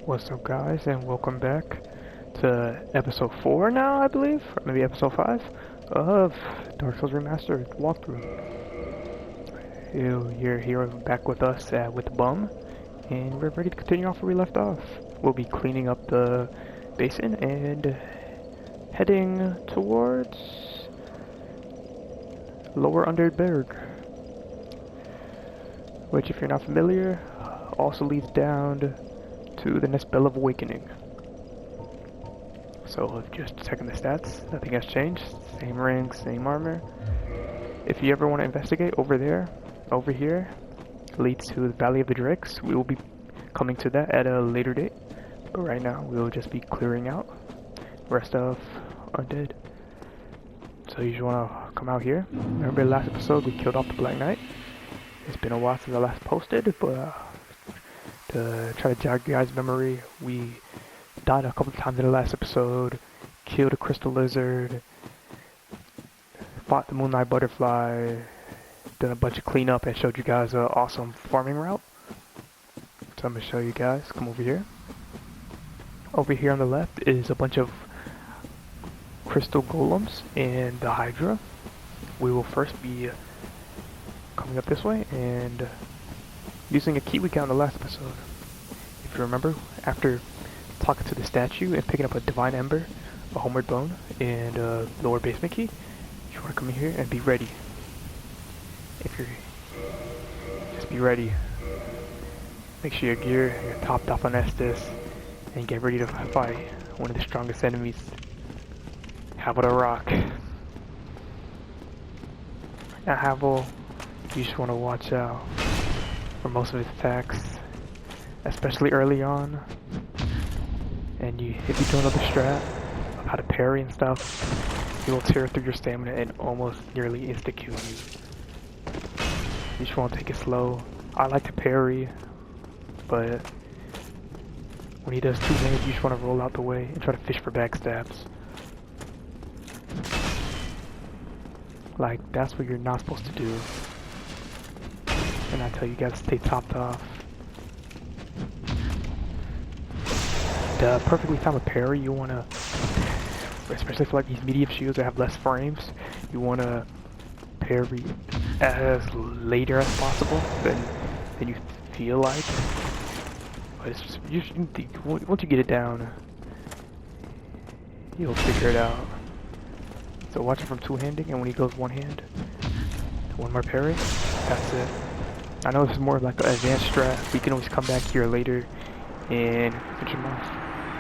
What's up, guys, and welcome back to episode 4 now, I believe, or maybe episode 5 of Dark Souls Remastered walkthrough. You're here back with us with the bum, and we're ready to continue off where we left off. We'll be cleaning up the basin and heading towards Lower Underberg, which, if you're not familiar, also leads down to the next Bell of Awakening. So just checking the stats, nothing has changed. Same rank, same armor. If you ever want to investigate over here leads to the Valley of the Drakes. We will be coming to that at a later date. But right now we will just be clearing out rest of Undead. So you just want to come out here. Remember last episode we killed off the Black Knight. It's been a while since I last posted, but to try to jog your guys' memory, we died a couple of times in the last episode, killed a crystal lizard, fought the moonlight butterfly, done a bunch of cleanup, and showed you guys an awesome farming route. So I'm going to show you guys. Come over here. Over here on the left is a bunch of crystal golems and the Hydra. We will first be coming up this way and using a key we got in the last episode. If you remember, after talking to the statue and picking up a divine ember, a homeward bone, and a lower basement key, you want to come in here and be ready. Just be ready. Make sure your gear, you're topped off on Estus, and get ready to fight one of the strongest enemies, Havel the Rock. Now Havel, you just want to watch out for most of his attacks, especially early on. And if you don't know the strat of how to parry and stuff, he will tear through your stamina and almost nearly insta-kill you. You just want to take it slow. I like to parry, but when he does two-handed, you just want to roll out the way and try to fish for backstabs. Like, that's what you're not supposed to do. And I tell you guys to stay topped off. The perfectly timed parry, you want to, especially for like these medium shields that have less frames, you want to parry as later as possible than you feel like. But it's just, once you get it down, you'll figure it out. So watch it from two-handing, and when he goes one-hand, one more parry, that's it. I know this is more of like an advanced strat, but you can always come back here later and finish him off.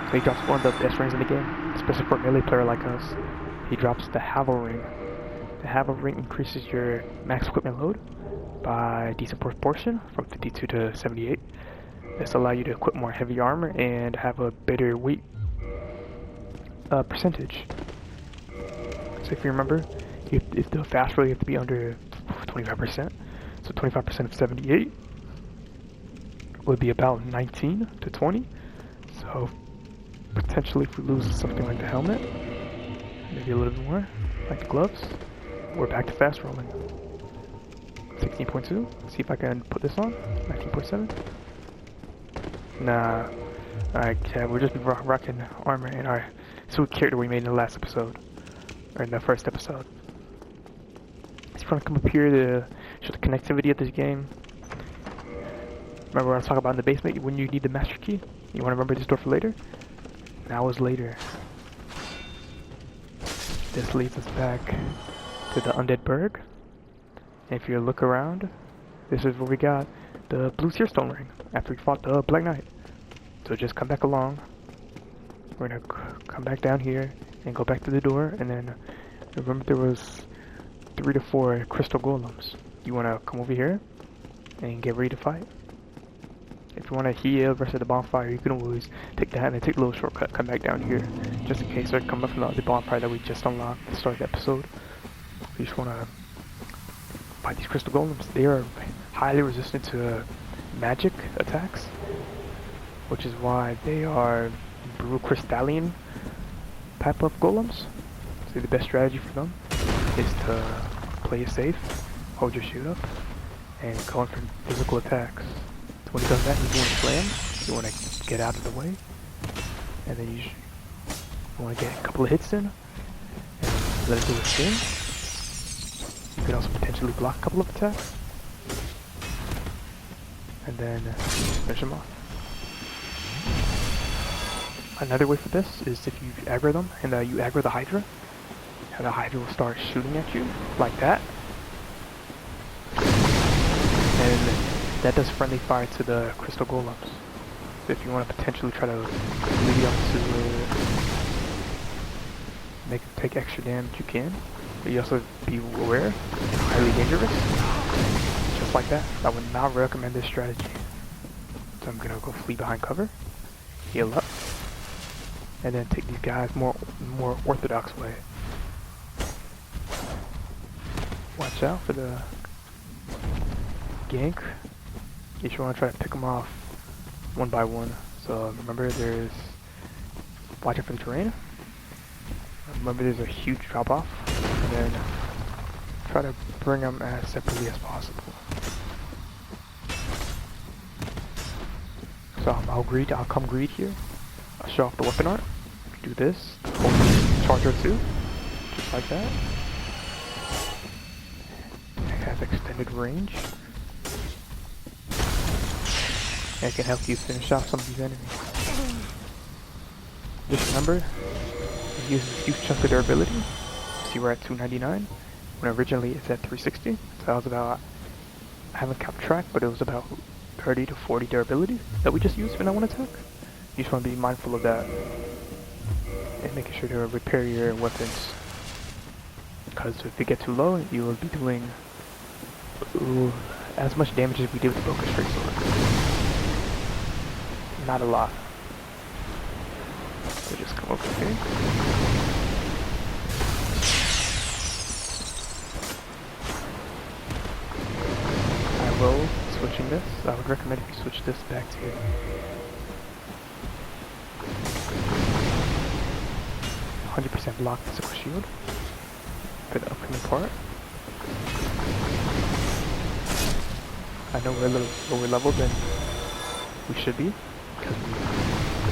So he drops one of the best rings in the game, especially for a melee player like us. He drops the Havel ring. The Havel ring increases your max equipment load by a decent proportion, from 52 to 78. This allows you to equip more heavy armor and have a better weight percentage. So if you remember, if the fast roll, you have to be under 25%. So 25% of 78 would be about 19 to 20. So potentially if we lose something like the helmet, maybe a little bit more, like the gloves, we're back to fast rolling. 16.2, see if I can put this on, 19.7. Nah, alright, yeah, we'll just be rocking armor and our suit character we made in the last episode, or in the first episode. So if you want to come up here to show the connectivity of this game. Remember what I was talking about in the basement when you need the master key? You want to remember this door for later? Now is later. This leads us back to the Undead Berg. And if you look around, this is where we got the blue seerstone ring after we fought the Black Knight. So just come back along. We're gonna come back down here and go back to the door, and then remember there was 3 to 4 crystal golems. You want to come over here and get ready to fight. If you want to heal versus the bonfire, you can always take that and take a little shortcut, come back down here, just in case they're coming from the bonfire that we just unlocked at the start of the episode. You just want to fight these crystal golems. They are highly resistant to magic attacks, which is why they are blue crystalline type of golems. So the best strategy for them is to play it safe, hold your shield up, and go in for physical attacks. So when he does that, he's going to slam. you want to get out of the way, and then you want to get a couple of hits in, and let it do its thing. You could also potentially block a couple of attacks, and then finish them off. Another way for this is if you aggro them, and you aggro the Hydra, and the Hydra will start shooting at you, like that. And that does friendly fire to the crystal golems. So if you want to potentially try to lead up to make them take extra damage, you can. But you also be aware, it's highly dangerous. Just like that. I would not recommend this strategy. So I'm gonna go flee behind cover, heal up, and then take these guys more orthodox way. Watch out for the gank. You should want to try to pick them off one by one. So remember, there's watch out for the terrain. Remember, there's a huge drop off, and then try to bring them as separately as possible. So I'll come greed here. I'll show off the weapon art. Do this. Hold charge R2, just like that. It has extended range. And it can help you finish off some of these enemies. Just remember, it uses a huge chunk of durability. See, we're at 299, when originally it's at 360. So that was about, I haven't kept track, but it was about 30 to 40 durability that we just used for that one attack. You just want to be mindful of that, and making sure to repair your weapons. Because if they get too low, you will be doing as much damage as we did with the broken straight sword. Not a lot. So just come over here. I will switching this. I would recommend if you switch this back to 100% block physical shield for the upcoming part. I know we're a little lower level than we should be, because we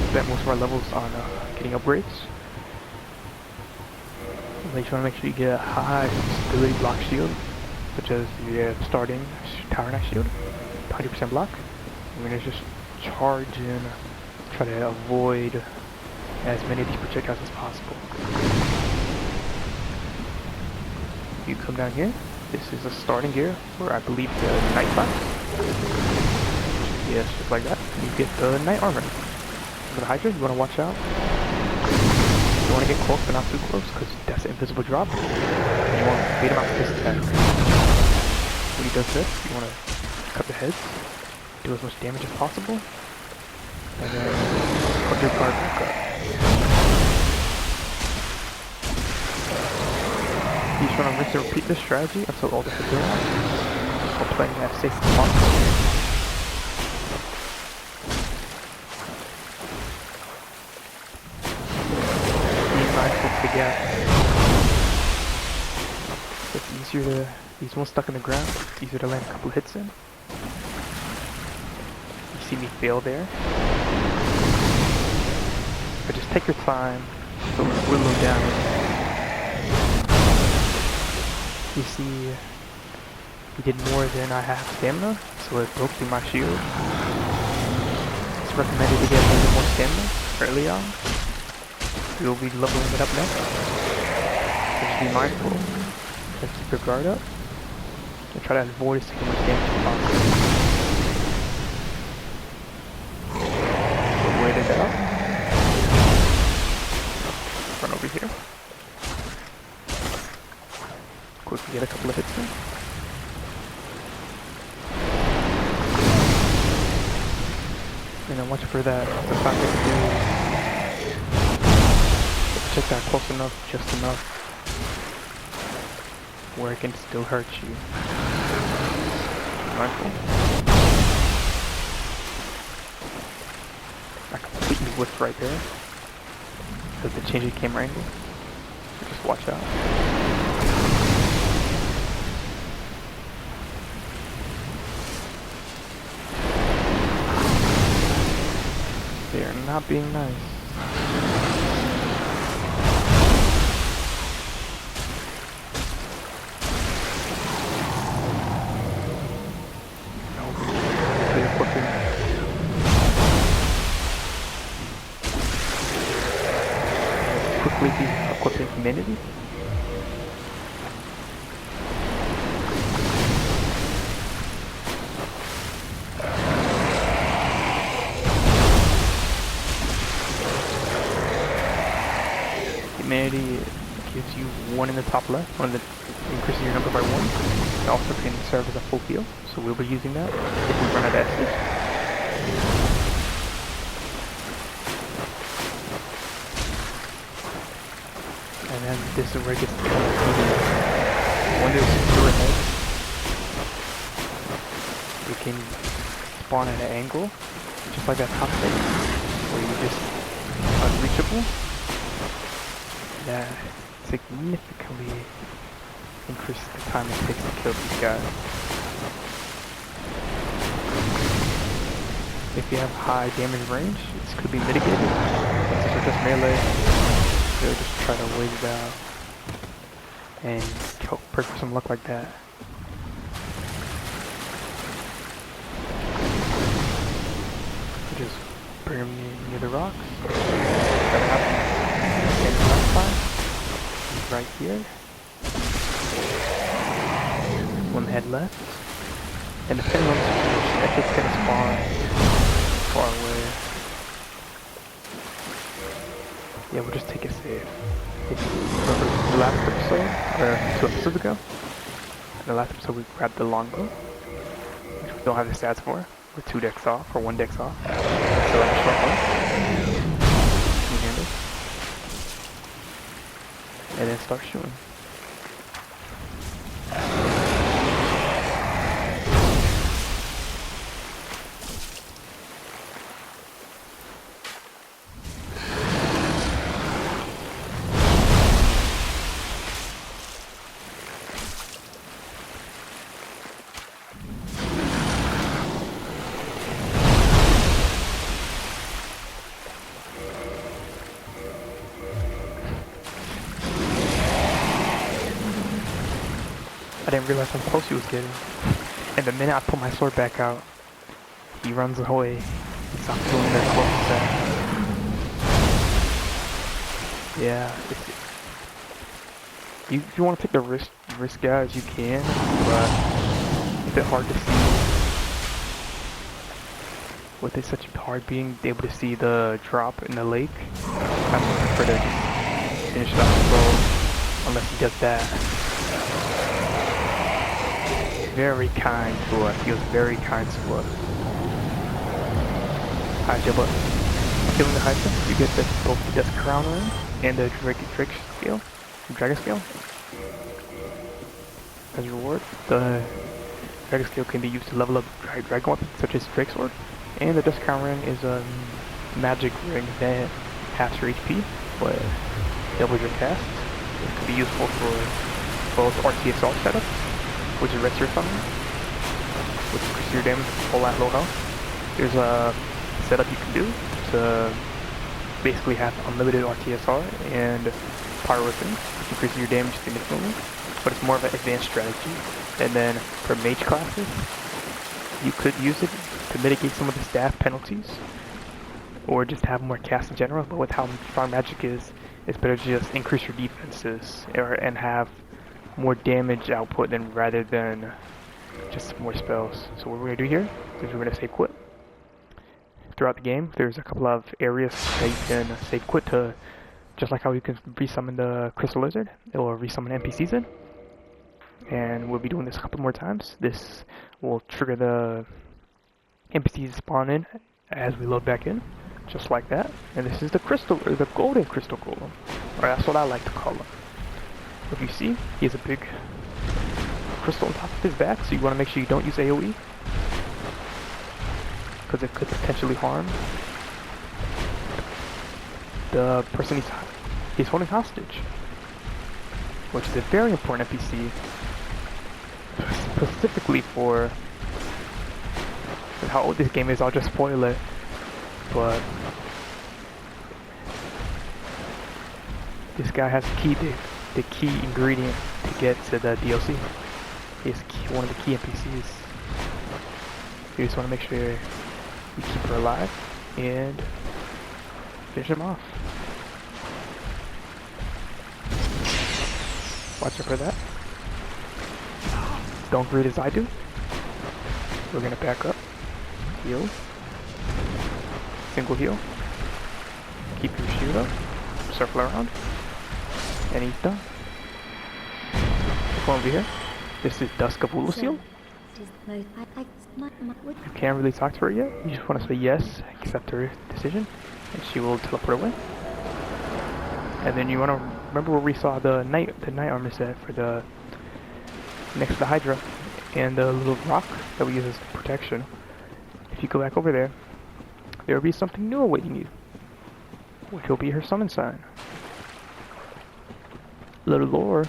spent most of our levels on getting upgrades. But you want to make sure you get a high stability block shield, such as the starting Tower Knight shield, 100% block. I'm going to just charge in, try to avoid as many of these projectiles as possible. You come down here. This is a starting gear where I believe the Knight class. Yes, just like that. And you get the Knight armor. For the Hydra, you want to watch out. You want to get close, but not too close, because that's an invisible drop. And you want to bait him out with this attack. When he does this, you want to cut the heads, do as much damage as possible, and then put your guard back up. You just want to rinse and repeat this strategy until all the hits are on, while playing as safe as possible. Be mindful of the gap. It's easier to, these ones stuck in the ground, it's easier to land a couple hits in. You see me fail there. But just take your time, so whittle down. You see, he did more than I have stamina, so it broke through my shield. It's recommended to get a little bit more stamina early on. We'll be leveling it up next. So just be mindful. Just keep your guard up. And try to avoid taking much damage as possible. So wait it out. Run over here. Quickly get a couple of hits in. And then watch for that. The fact that you check that close enough, just enough, where it can still hurt you. Mindful. I completely whiffed right there. Because the change of camera angle. So just watch out. not being nice. Quickly be equipping humanity. Humanity gives you 1 in the top left, increases your number by 1. It also can serve as a full heal, so we'll be using that if we run out of Estus. And then this is where it gets kind of easy. When there's secure ahead, you can spawn at an angle, just like that top thing, where you're just unreachable. That significantly increases the time it takes to kill these guys. If you have high damage range, this could be mitigated. Since we're just melee, we'll just try to wait it out and pray for some luck like that. Just bring them near the rocks. That happens. And the left side is right here. One head left. And depending on the situation, if it's gonna spawn far away. Yeah, we'll just take it safe. If you remember the last episode, or 2 episodes ago, in the last episode we grabbed the longbow, which we don't have the stats for. We're 2 decks off, or 1 deck off. So that's a short one. Two-handed. And then start shooting. I didn't realize how close he was getting. And the minute I pull my sword back out, he runs away. He's not feeling that close to that. Yeah, you want to take the risk guys, you can, but it's a bit hard to see. With it such hard being able to see the drop in the lake, I prefer to just finish it off slow, unless he does that. Very kind to us. He was very kind to us. Hydra, but killing the Hydra, you get both the Dusk Crown ring and the Dragon scale. As a reward, the Dragon scale can be used to level up dragon weapons such as Drake Sword, and the Dusk Crown ring is a magic ring that halves your HP, but doubles your cast. It can be useful for both RTSR setups, which is rest your summon, which increases your damage all at low health. There's a setup you can do to basically have unlimited RTSR and Pyro Whipping, which increases your damage significantly, but it's more of an advanced strategy. And then for mage classes, you could use it to mitigate some of the staff penalties, or just have more cast in general, but with how strong magic is, it's better to just increase your defenses and have more damage output rather than just more spells. So what we're going to do here is we're going to save quit. Throughout the game, there's a couple of areas that you can save quit to, just like how you can resummon the Crystal Lizard, or resummon NPCs in. And we'll be doing this a couple more times. This will trigger the NPCs spawn in as we load back in, just like that. And this is the golden crystal golem, or that's what I like to call him. If you see, he has a big crystal on top of his back, so you want to make sure you don't use AoE, because it could potentially harm the person he's holding hostage, which is a very important NPC, specifically for how old this game is. I'll just spoil it, but This guy has the key ingredient to get to the DLC. He's one of the key NPCs. You just want to make sure you keep her alive and finish him off. Watch out for that. Don't greet as I do. We're gonna back up. Heal. Single heal. Keep your shield up. Circle around. And he's done. Come over here. This is Dusk of Oolacile. You can't really talk to her yet. You just want to say yes, accept her decision, and she will teleport away. And then you want to remember where we saw the night armor set for the next to the Hydra, and the little rock that we use as protection. If you go back over there, there will be something new awaiting you, which will be her summon sign. Little lore.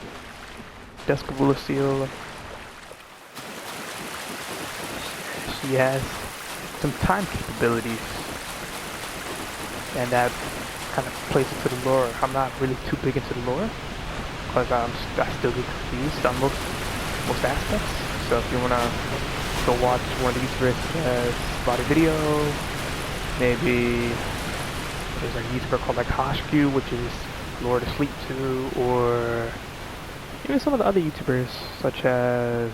Dusk of Oolacile. She has some time capabilities, and that kind of plays into the lore. I'm not really too big into the lore because I still get confused on most aspects. So if you wanna go watch one of these videos, body video, maybe there's a YouTuber called like Hoshq, which is lore to sleep to, or even some of the other YouTubers such as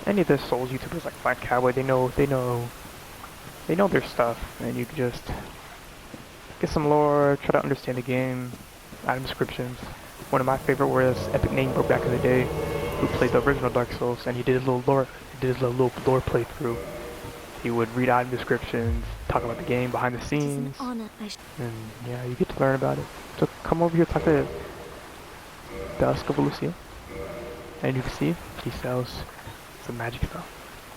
any of the Souls YouTubers like Black Cowboy. They know their stuff, and you can just get some lore, try to understand the game, item descriptions. One of my favorite was Epic Name back in the day, who played the original Dark Souls, and he did a little lore playthrough. He would read item descriptions, talk about the game behind the scenes, and yeah, you get to learn about it. So come over here, talk to Dusk of Oolacile, and you can see he sells some magic stuff.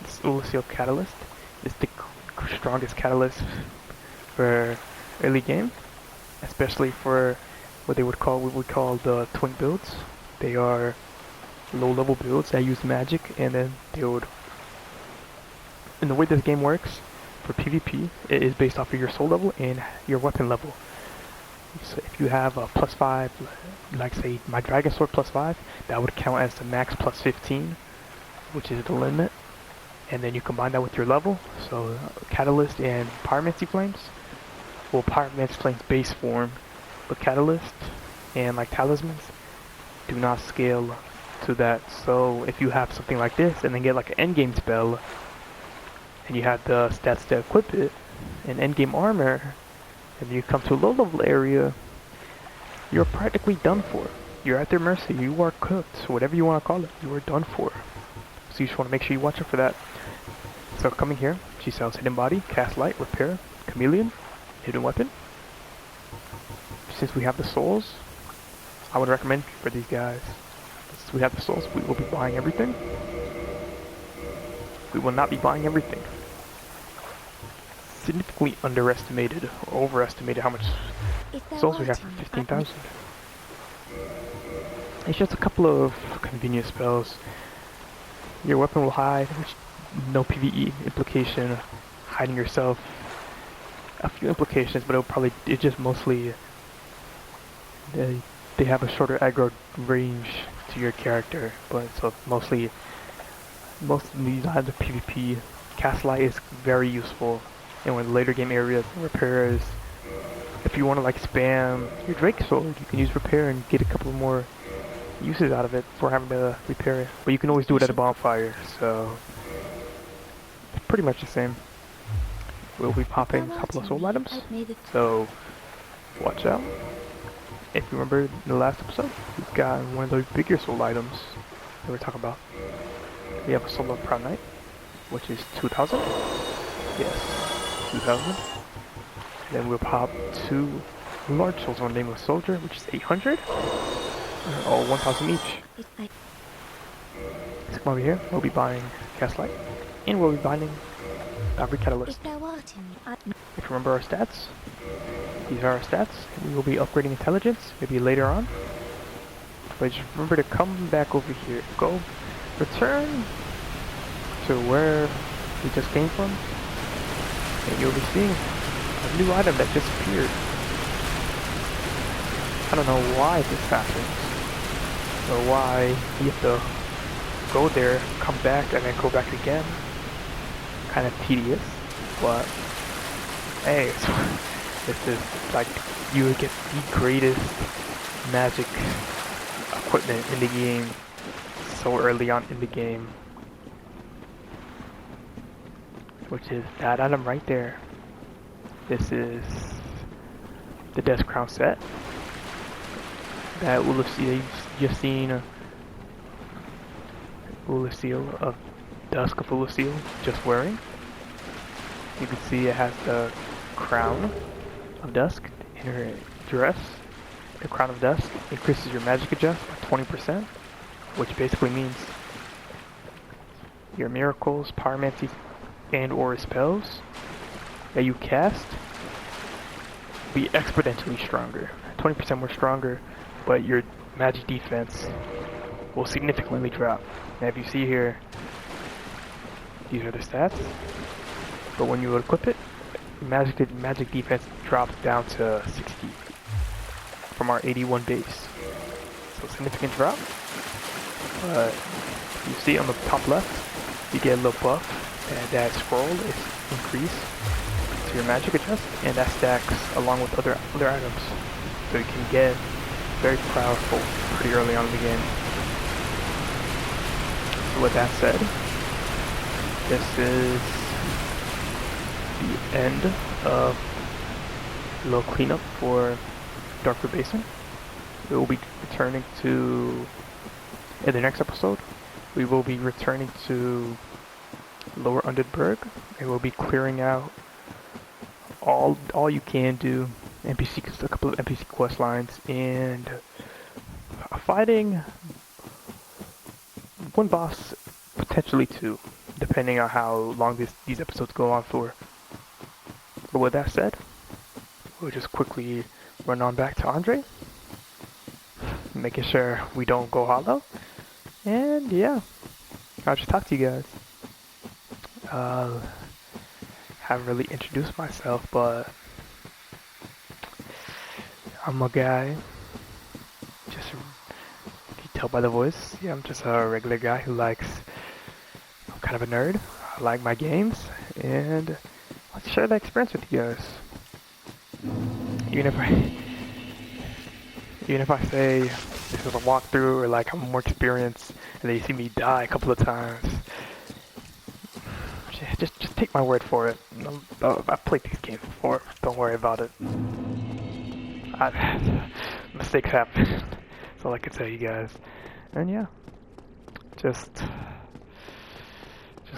This Oolacile catalyst is the strongest catalyst for early game, especially for what we would call the twin builds. They are low-level builds that use magic, and then they would. And the way this game works for PvP, it is based off of your soul level and your weapon level. So if you have a +5, like say my Dragon Sword +5, that would count as the max +15, which is the limit. And then you combine that with your level, so Catalyst and Pyromancy Flames. Well, Pyromancy Flames base form, but Catalyst and like Talismans do not scale to that. So if you have something like this and then get like an endgame spell, and you have the stats to equip it, and endgame armor, and you come to a low level area, you're practically done for. You're at their mercy. You are cooked. Whatever you want to call it, you are done for. So you just want to make sure you watch out for that. So coming here, she sells Hidden Body, Cast Light, Repair, Chameleon, Hidden Weapon. Since we have the souls, I would recommend for these guys. Since we have the souls, we will be buying everything. We will not be buying everything. Significantly underestimated or overestimated how much souls we have for 15,000. It's just a couple of convenient spells. Your weapon will hide, which no PvE implication. Hiding yourself, a few implications, but it's just mostly they have a shorter aggro range to your character. But so most of these items of PvP, Cast Light is very useful. And when later game areas, repairs, if you want to like spam your Drake Sword, you can use repair and get a couple more uses out of it for having to repair it. But you can always do it at a bonfire, so it's pretty much the same. We'll be popping a couple of soul items, so watch out. If you remember in the last episode, we've got one of those bigger soul items that we're talking about. We have a Soul of Proud Knight, which is 2,000. Yes, 2,000. Then we'll pop 2 large souls on Name of Soldier, which is 800. All 1,000 each. So come over here, we'll be buying Cast Light, and we'll be buying every Catalyst. If you remember our stats, these are our stats. We will be upgrading intelligence, maybe later on. But just remember to come back over here. Go, return to where we just came from, and you'll be seeing a new item that just appeared. I don't know why this happens, or why you have to go there, come back, and then go back again. Kind of tedious, but hey, this is like you would get the greatest magic equipment in the game so early on in the game, which is that item right there. This is the Death Crown set that Oolacile just seen. Oolacile of Dusk of Oolacile just wearing. You can see it has the crown of Dusk in her dress. The crown of Dusk increases your magic adjust by 20%, which basically means your miracles, pyromancy, and or spells that you cast be exponentially stronger. 20% more stronger, but your magic defense will significantly drop. Now if you see here, these are the stats, but when you equip it, magic defense drops down to 60 from our 81 base. So significant drop. You see on the top left, you get a little buff, and that scroll is increased to your magic adjust, and that stacks along with other items. So you can get very powerful pretty early on in the game. So with that said, this is the end of a little cleanup for Darkroot Basin. We will be returning to, in the next episode, we will be returning to Lower Undead, and we'll be clearing out all you can do NPCs, a couple of NPC quest lines, and fighting one boss, potentially two, depending on how long these episodes go on for. But with that said, we'll just quickly run on back to Andre, making sure we don't go hollow, and yeah, I'll just talk to you guys. Haven't really introduced myself, but I'm a guy, just, you can tell by the voice, yeah, I'm just a regular guy who likes, I'm kind of a nerd, I like my games, and I'll share that experience with you guys. Even if I say this is a walkthrough, or like I'm more experienced, and then you see me die a couple of times, just take my word for it. I've played these games before, don't worry about it. Mistakes happen. That's all I can tell you guys. And yeah, just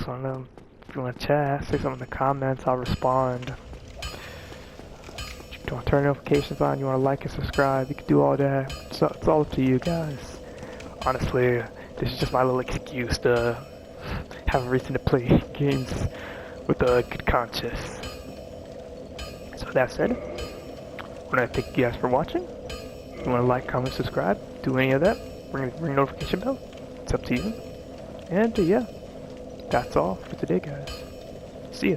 wanna, if you wanna chat, say something in the comments, I'll respond. If you want to turn notifications on, you wanna like and subscribe, you can do all that. So it's all up to you guys. Honestly, this is just my little excuse to have a reason to play games with a good conscience. So that said, I want to thank you guys for watching. If you want to like, comment, subscribe, do any of that, ring notification bell, it's up to you. And yeah, that's all for today, guys. See ya.